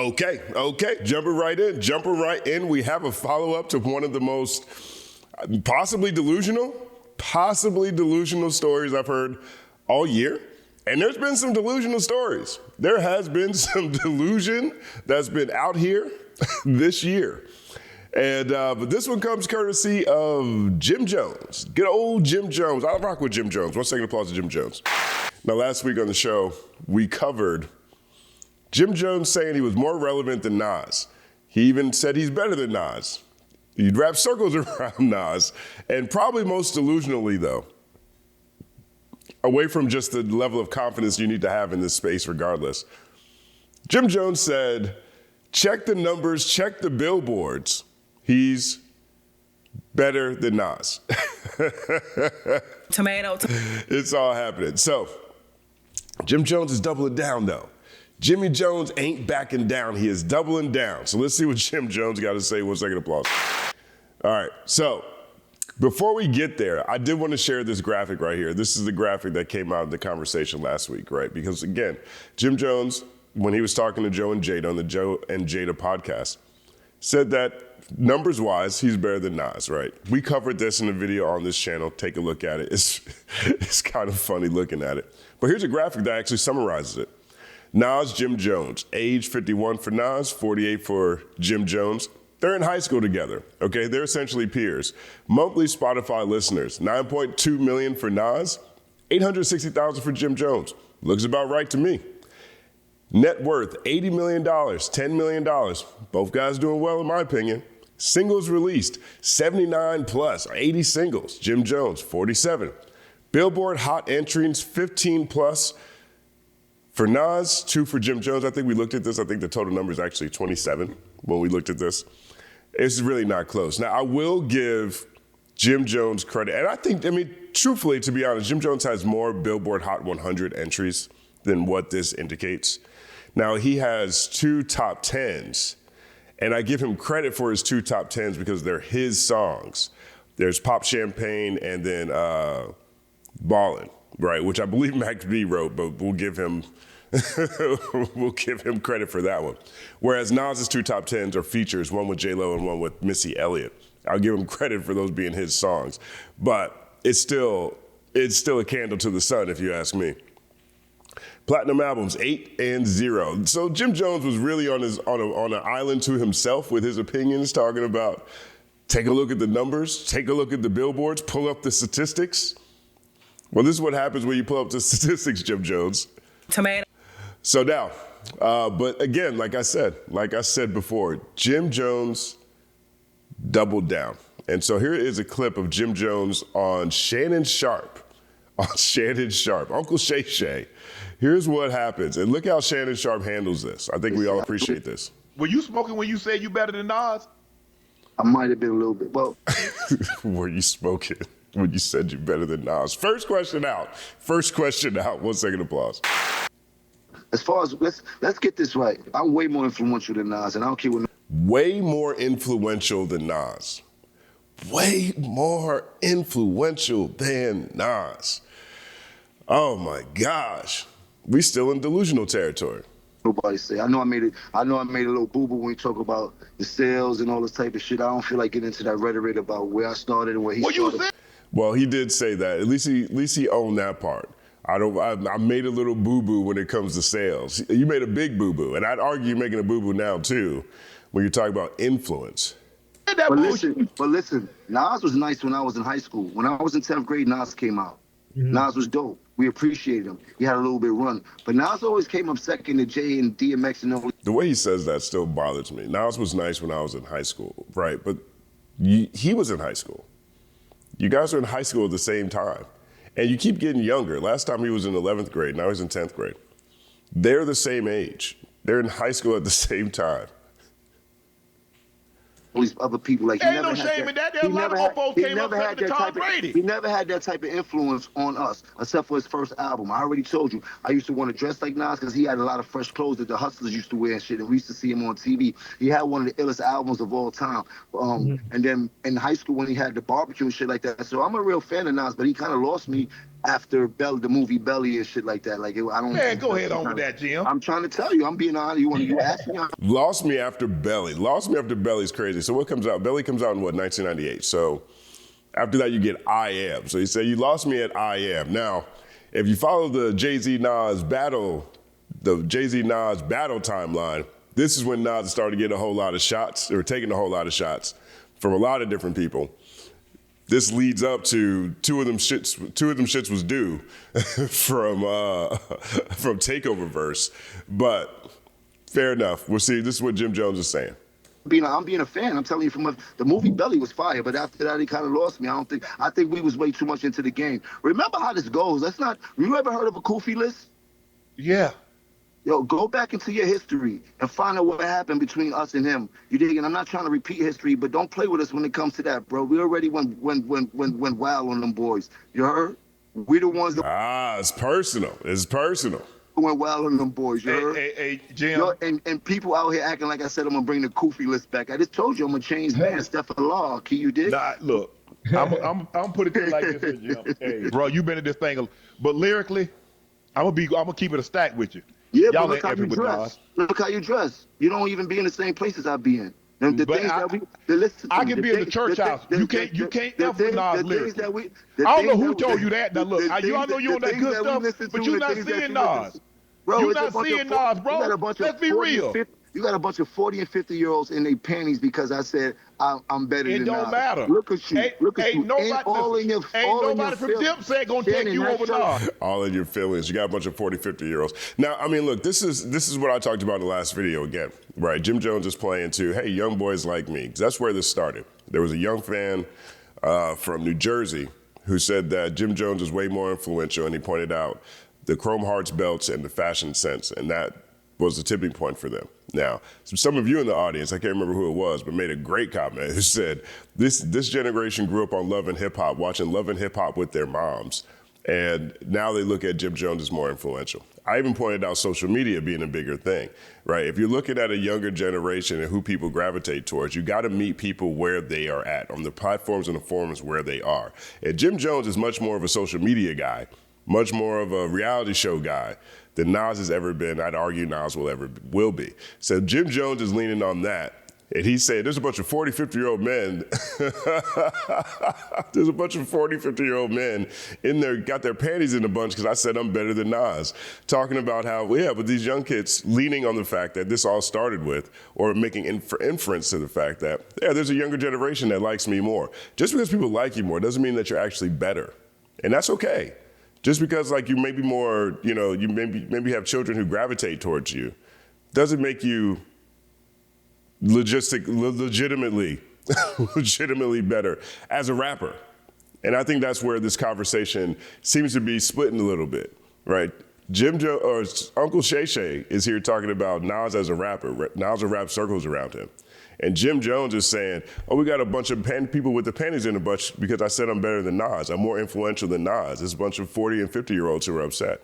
Okay. Jumping right in. We have a follow-up to one of the most possibly delusional stories I've heard all year. And there's been some delusional stories. There has been some delusion that's been out here this year. And but this one comes courtesy of Jim Jones. Good old Jim Jones. I rock with Jim Jones. 1 second applause to Jim Jones. Now, last week on the show, we covered Jim Jones saying he was more relevant than Nas. He even said he's better than Nas. He'd wrap circles around Nas. And probably most delusionally, though, away from just the level of confidence you need to have in this space regardless, Jim Jones said, check the numbers, check the billboards. He's better than Nas. Tomato. It's all happening. So, Jim Jones is doubling down, though. Jimmy Jones ain't backing down. He is doubling down. So let's see what Jim Jones got to say. 1 second applause. All right. So before we get there, I did want to share this graphic right here. This is the graphic that came out of the conversation last week, right? Because, again, Jim Jones, when he was talking to Joe and Jada on the Joe and Jada podcast, said that numbers-wise, he's better than Nas, right? We covered this in a video on this channel. Take a look at it. It's kind of funny looking at it. But here's a graphic that actually summarizes it. Nas, Jim Jones, age 51 for Nas, 48 for Jim Jones. They're in high school together, okay? They're essentially peers. Monthly Spotify listeners, 9.2 million for Nas, 860,000 for Jim Jones. Looks about right to me. Net worth, $80 million, $10 million. Both guys doing well in my opinion. Singles released, 79 plus, 80 singles. Jim Jones, 47. Billboard hot entries, 15 plus. For Nas, 2 for Jim Jones. I think we looked at this. I think the total number is actually 27 when we looked at this. It's really not close. Now, I will give Jim Jones credit. And I think, truthfully, to be honest, Jim Jones has more Billboard Hot 100 entries than what this indicates. Now, he has 2 top 10s, and I give him credit for his 2 top 10s because they're his songs. There's Pop Champagne and then Ballin', right, which I believe Mac B wrote, but we'll give him credit for that one. Whereas Nas's 2 top 10s are features, one with J-Lo and one with Missy Elliott. I'll give him credit for those being his songs. But it's still a candle to the sun, if you ask me. Platinum albums, 8 and 0. So Jim Jones was really on an island to himself with his opinions, talking about take a look at the numbers, take a look at the billboards, pull up the statistics. Well, this is what happens when you pull up the statistics, Jim Jones. Tomato. So now, but again, like I said before, Jim Jones doubled down. And so here is a clip of Jim Jones on Shannon Sharpe. Uncle Shay Shay. Here's what happens. And look how Shannon Sharpe handles this. I think we all appreciate this. Were you smoking when you said you better than Nas? I might have been a little bit. Well, were you smoking when you said you better than Nas? First question out. 1 second applause. As far as, let's get this right. I'm way more influential than Nas, and I don't care what. Way more influential than Nas. Way more influential than Nas. Oh my gosh. We still in delusional territory. Nobody say. I know I made a little boo-boo when you talk about the sales and all this type of shit. I don't feel like getting into that rhetoric about where I started and where he started. Well, he did say that. At least he owned that part. I made a little boo-boo when it comes to sales. You made a big boo-boo, and I'd argue you're making a boo-boo now too when you're talking about influence. But listen, Nas was nice when I was in high school. When I was in 10th grade, Nas came out. Mm-hmm. Nas was dope. We appreciated him. He had a little bit of run. But Nas always came up second to Jay and DMX and all. The way he says that still bothers me. Nas was nice when I was in high school, right? But he was in high school. You guys are in high school at the same time. And you keep getting younger. Last time he was in 11th grade, now he's in 10th grade. They're the same age. They're in high school at the same time. All these other people, like, ain't no shame in that. There a lot of old folks came up to Tom Brady. He never had that type of influence on us, except for his first album. I already told you, I used to want to dress like Nas because he had a lot of fresh clothes that the hustlers used to wear and shit, and we used to see him on TV. He had one of the illest albums of all time. And then in high school when he had the barbecue and shit like that. So I'm a real fan of Nas, but he kind of lost me after the movie Belly and shit like that. Like, I don't. Man, go ahead on with that, Jim. I'm trying to tell you. I'm being honest. You ask me. Lost Me After Belly. Lost Me After Belly is crazy. So what comes out? Belly comes out in what, 1998. So after that, you get I Am. So he said, you lost me at I Am. Now, if you follow the Jay-Z Nas battle timeline, this is when Nas started getting a whole lot of shots, or taking a whole lot of shots from a lot of different people. This leads up to two of them shits was due from Takeover verse. But fair enough. We'll see. This is what Jim Jones is saying. I'm being a fan. I'm telling you, the movie Belly was fire, but after that, he kind of lost me. I think we was way too much into the game. Remember how this goes. You ever heard of a Kufi list? Yeah. Yo, go back into your history and find out what happened between us and him. You dig? And I'm not trying to repeat history, but don't play with us when it comes to that, bro. We already went wild on them boys. You heard? We the ones that it's personal. It's personal. Went wild on them boys. You heard? Hey, Jim. Yo, and people out here acting like I said I'm gonna bring the Kufi list back. I just told you I'm gonna change man. Steph Law. Key, you did? Nah, look. I'm put it to you like this, Jim. Hey, bro, you been in this thing, but lyrically, I'm gonna keep it a stack with you. Yeah, y'all but look how you dress. Look how you dress. You don't even be in the same places I be in. I can be in the church house. You can't F with Nas lyrics. I don't know who told you that. Now look, y'all know you on that good stuff, but you're not seeing Nas. You're not seeing Nas, bro. Let's be real. You got a bunch of 40 and 50-year-olds in their panties because I said I'm better than Nas. It don't matter. Look at you. Look at you. Nobody from Dipset gonna take you over Nas. All in your feelings. You got a bunch of 40, 50-year-olds. Now, I mean, look, this is what I talked about in the last video again, right? Jim Jones is playing to, hey, young boys like me. That's where this started. There was a young fan from New Jersey who said that Jim Jones is way more influential, and he pointed out the Chrome Hearts belts and the fashion sense, and that was the tipping point for them. Now, some of you in the audience, I can't remember who it was, but made a great comment who said, this generation grew up on Love and Hip Hop, watching Love and Hip Hop with their moms, and now they look at Jim Jones as more influential. I even pointed out social media being a bigger thing, right? If you're looking at a younger generation and who people gravitate towards, you got to meet people where they are at, on the platforms and the forums where they are. And Jim Jones is much more of a social media guy, much more of a reality show guy than Nas has ever been. I'd argue Nas will be. So Jim Jones is leaning on that. And he said, there's a bunch of 40, 50-year-old men. There's a bunch of 40, 50-year-old men in there, got their panties in a bunch because I said I'm better than Nas. Talking about how, but these young kids leaning on the fact that this all started with, or making inference to the fact that, there's a younger generation that likes me more. Just because people like you more doesn't mean that you're actually better. And that's okay. Just because you may be more, you maybe have children who gravitate towards you, doesn't make you legitimately better as a rapper. And I think that's where this conversation seems to be splitting a little bit, right? Uncle Shay Shay is here talking about Nas as a rapper. Nas rap circles around him. And Jim Jones is saying, we got a bunch of people with the panties in a bunch because I said I'm better than Nas. I'm more influential than Nas. There's a bunch of 40 and 50-year-olds who are upset.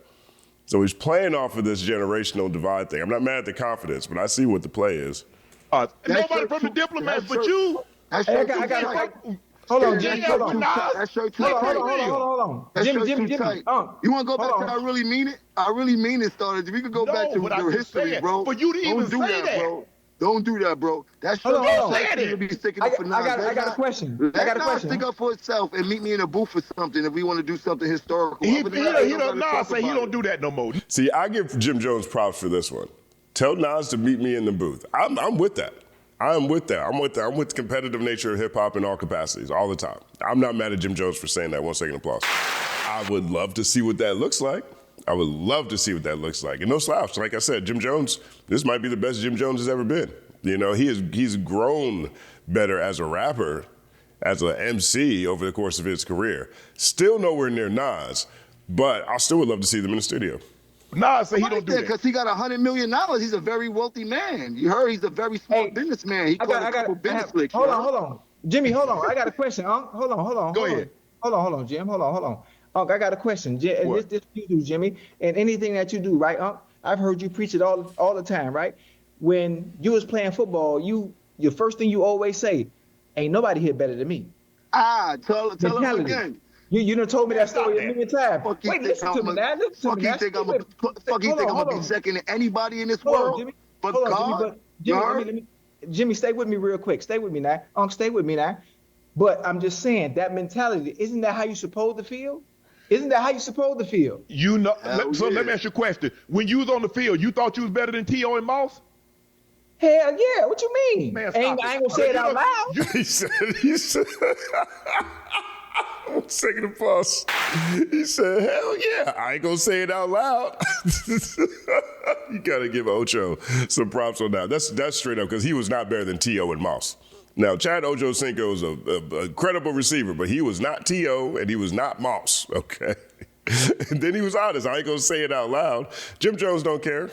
So he's playing off of this generational divide thing. I'm not mad at the confidence, but I see what the play is. Nobody from the Diplomats but you. Hold on, Jim. Hold on. Jim. You want to go back to I really mean it? I really mean it started. We could go back to the history, bro. But you didn't even say that, bro. Don't do that, bro. That's hold on. I got a question. Let Nas stick up for itself and meet me in a booth or something if we want to do something historical. He don't do that no more. See, I give Jim Jones props for this one. Tell Nas to meet me in the booth. I'm with that. I'm with the competitive nature of hip hop in all capacities, all the time. I'm not mad at Jim Jones for saying that. 1 second applause. I would love to see what that looks like. And no slouch. Like I said, Jim Jones, this might be the best Jim Jones has ever been. He's grown better as a rapper, as an MC over the course of his career. Still nowhere near Nas, but I still would love to see them in the studio. Nas said he don't do that. Because he got $100 million. He's a very wealthy man. You heard he's a very smart businessman. He caught a couple business licks. Hold on. Jimmy, hold on. I got a question. Hold on. Go ahead. Hold on, Jim. Hold on. I got a question. This you do, Jimmy, and anything that you do, right, I've heard you preach it all the time, right? When you was playing football, your first thing you always say, ain't nobody here better than me. Tell him again. You done told me that Stop story that. a million times. Fuck you Wait, think listen to me now. Listen to me now. think I'm Hold on, gonna be second to anybody in this Hold on, world? Jimmy. But Hold on, God, Jimmy. But Jimmy, let me, Jimmy, stay with me real quick. Stay with me now. Stay with me now. But I'm just saying that mentality. Isn't that how you supposed to feel? Isn't that how you supposed to feel? You know. Hell Let me ask you a question. When you was on the field, you thought you was better than T.O. and Moss? Hell yeah. What you mean? Man, I ain't gonna say it out loud. He said, one second of pause. He said, hell yeah, I ain't gonna say it out loud. You gotta give Ocho some props on that. That's straight up, because he was not better than T.O. and Moss. Now, Chad Ochocinco is a credible receiver, but he was not T.O. and he was not Moss, okay? And then he was honest. I ain't gonna say it out loud. Jim Jones don't care.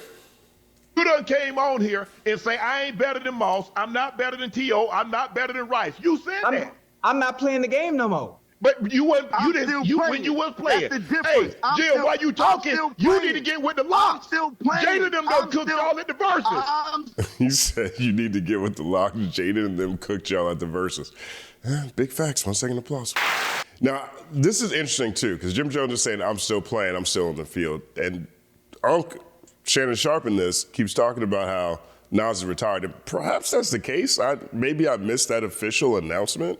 You done came on here and say, I ain't better than Moss, I'm not better than T.O., I'm not better than Rice. You said that. I'm not playing the game no more. But you wasn't, I'm you didn't, still you playing. when you was playing. That's the difference. Hey, I'm Jim, still- while you I'm talking, still you playing. need to get with the lock. I'm still playing. Jalen them done cooked y'all at the verses. He said you need to get with the lock. Jaden and them cooked y'all at the verses. Big facts. 1 second applause. Now, this is interesting too, because Jim Jones is saying, I'm still playing, I'm still on the field. And Shannon Sharpe in this keeps talking about how Nas is retired. And perhaps that's the case. Maybe I missed that official announcement.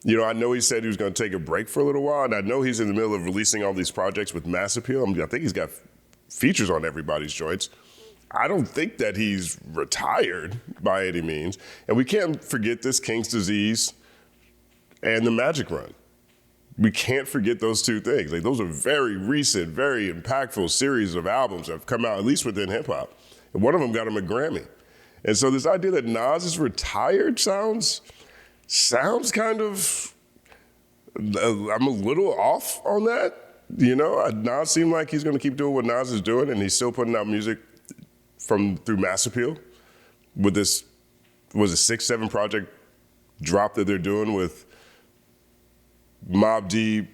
You know, I know he said he was going to take a break for a little while, and I know he's in the middle of releasing all these projects with Mass Appeal. I think he's got features on everybody's joints. I don't think that he's retired by any means. And we can't forget this King's Disease and the Magic Run. We can't forget those two things. Like, those are very recent, very impactful series of albums that have come out, at least within hip hop. And one of them got him a Grammy. And so this idea that Nas is retired sounds kind of, I'm a little off on that. You know, Nas seemed like he's going to keep doing what Nas is doing, and he's still putting out music through Mass Appeal with this, was it 6-7 project drop that they're doing with Mobb Deep,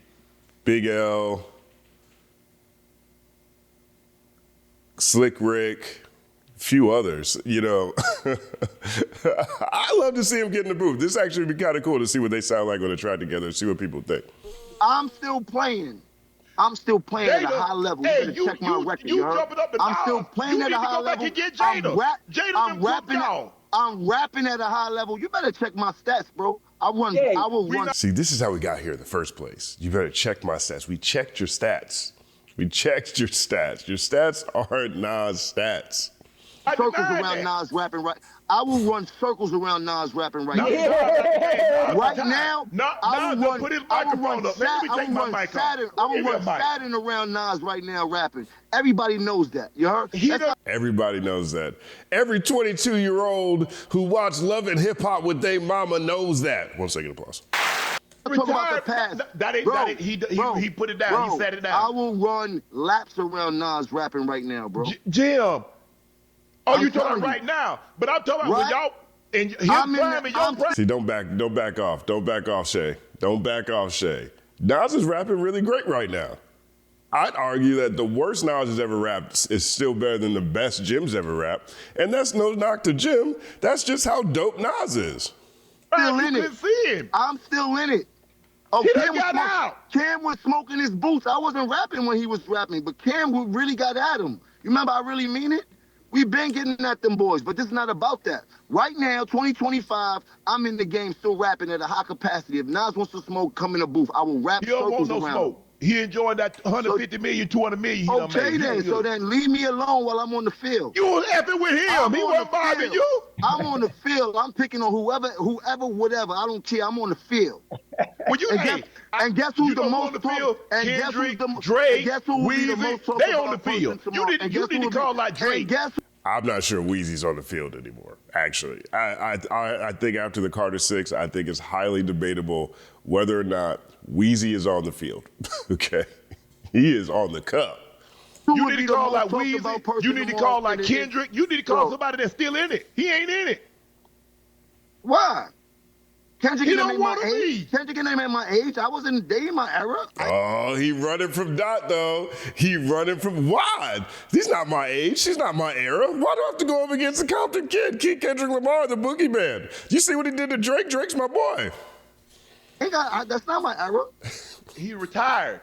Big L, Slick Rick, few others, you know. I love to see him get in the booth. This actually would be kind of cool to see what they sound like when they try together and see what people think. I'm still playing. I'm still playing at a high level. Hey, you better check my record, you heard? jumping up the I'm Nas. still playing at a high level. You need to go back and get Jada. Jada I'm rapping at a high level. You better check my stats, bro. I will run. See, this is how we got here in the first place. You better check my stats. We checked your stats. We checked your stats. Your stats aren't Nas' stats. Circles around Nas rapping right. I will run circles around Nas rapping right now. Right now, I will run. Put his I will microphone run. up. Let me take my mic off. I will run Saturn around Nas right now rapping. Everybody knows that. You heard? Everybody knows that. Every 22-year-old who watched Love and Hip Hop with their mama knows that. 1 second applause. Talk about the past. He put it down. Bro, he set it down. I will run laps around Nas rapping right now, bro. Jim. Oh, you talking right now? But I'm talking about when y'all in his prime and your prime. See, don't back off. Don't back off, Shay. Don't back off, Shay. Nas is rapping really great right now. I'd argue that the worst Nas has ever rapped is still better than the best Jim's ever rapped. And that's no knock to Jim. That's just how dope Nas is. I'm still in it. Oh, Cam was smoking his boots. I wasn't rapping when he was rapping, but Cam really got at him. You remember I really mean it? We've been getting at them boys, but this is not about that. Right now, 2025, I'm in the game still rapping at a high capacity. If Nas wants to smoke, come in the booth. I will rap circles around. Smoke. He enjoying that 150 million, 200 million. Okay then, so then leave me alone while I'm on the field. You was effing with him. He wasn't bothering you. I'm on the field. I'm picking on whoever, whatever. I don't care. I'm on the field. Well, and guess who's the most on the field? And Kendrick, guess who's Drake, Weezy, they on the field. You need to call like Drake. I'm not sure Weezy's on the field anymore, actually. I think after the Carter 6, I think it's highly debatable whether or not Weezy is on the field. Okay? He is on the cup. You need to call like Weezy. You need to call like Kendrick. You need to call somebody that's still in it. He ain't in it. Why? Kendrick don't want to be. Kendrick ain't at my age. I wasn't dating my era. Oh, he running from Dot, though. He running from why? He's not my age. She's not my era. Why do I have to go up against the Compton Kid, Kendrick Lamar, the boogeyman? You see what he did to Drake? Drake's my boy. That's not my era. He retired.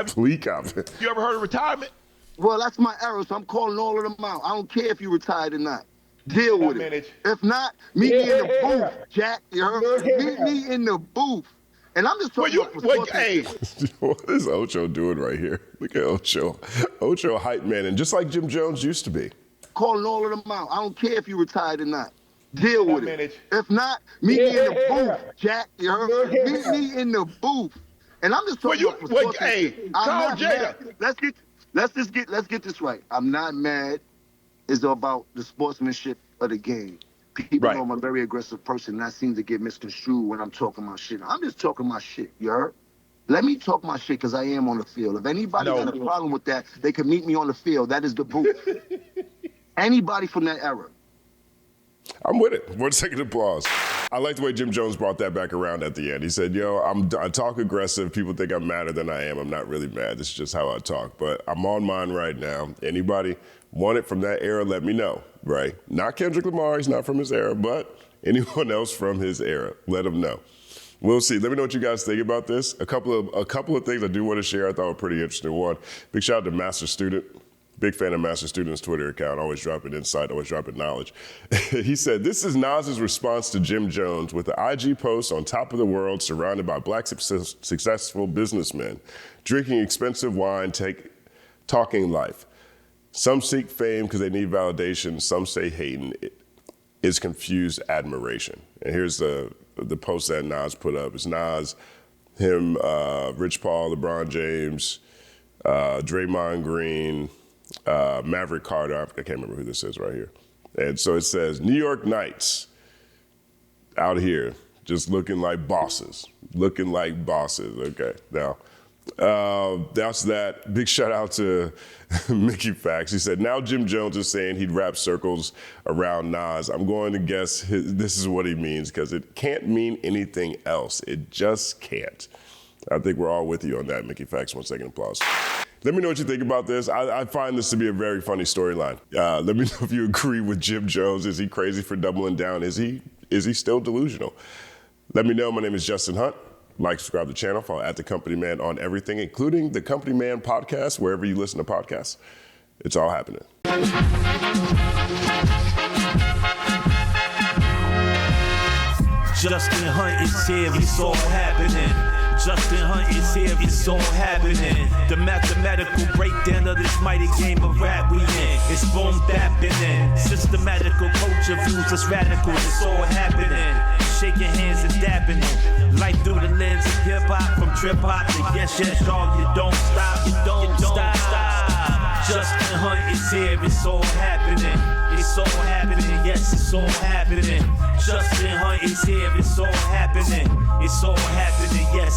Please comment. You ever heard of retirement? Well, that's my era, so I'm calling all of them out. I don't care if you retired or not. Deal with it. If not, meet me in the booth, Jack. You heard? Meet me in the booth. And I'm just talking hey. What is Ocho doing right here? Look at Ocho. Ocho hype man, and just like Jim Jones used to be. Calling all of them out. I don't care if you retired or not. Deal with it. If not, meet me in the booth, Jack. You heard? Meet me in the booth. And I'm just talking hey, call Jada. Let's get this right. I'm not mad. It's about the sportsmanship of the game. People know I'm a very aggressive person, and I seem to get misconstrued when I'm talking my shit. I'm just talking my shit, you heard? Let me talk my shit because I am on the field. If anybody got a problem with that, they can meet me on the field. That is the booth. Anybody from that era. I'm with it. 1 second applause. I like the way Jim Jones brought that back around at the end. He said, I talk aggressive. People think I'm madder than I am. I'm not really mad. This is just how I talk. But I'm on mine right now. Anybody want it from that era, let me know, right? Not Kendrick Lamar. He's not from his era. But anyone else from his era, let him know. We'll see. Let me know what you guys think about this. A couple of things I do want to share I thought were pretty interesting. One, big shout out to Master Student. Big fan of Master Student's Twitter account, always dropping insight, always dropping knowledge. He said, this is Nas's response to Jim Jones with the IG post on top of the world surrounded by black successful businessmen, drinking expensive wine, talking life. Some seek fame because they need validation. Some say hating is confused admiration. And here's the post that Nas put up. It's Nas, him, Rich Paul, LeBron James, Draymond Green, Maverick Carter, I can't remember who this is right here. And so it says, New York Knights out here just looking like bosses. Okay, now, that's that. Big shout out to Mickey Fax. He said, now Jim Jones is saying he'd wrap circles around Nas. I'm going to guess this is what he means because it can't mean anything else. It just can't. I think we're all with you on that, Mickey Fax. 1 second applause. Let me know what you think about this. I find this to be a very funny storyline. Let me know if you agree with Jim Jones. Is he crazy for doubling down? Is he still delusional? Let me know. My name is Justin Hunt. Like, subscribe to the channel. Follow at The Company Man on everything, including The Company Man podcast, wherever you listen to podcasts. It's all happening. Justin Hunt is here. It's all happening. Justin Hunt is here, it's all happening. The mathematical breakdown of this mighty game of rap we in. It's boom bapping. Systematical culture views us radical, it's all happening. Shaking hands and dapping them. Life through the lens of hip hop, from trip hop to yes, y'all, you don't stop, you don't stop. Justin Hunt is here, it's all happening. It's all happening, yes, it's all happening. Justin Hunt is here, it's all happening. It's all happening, yes.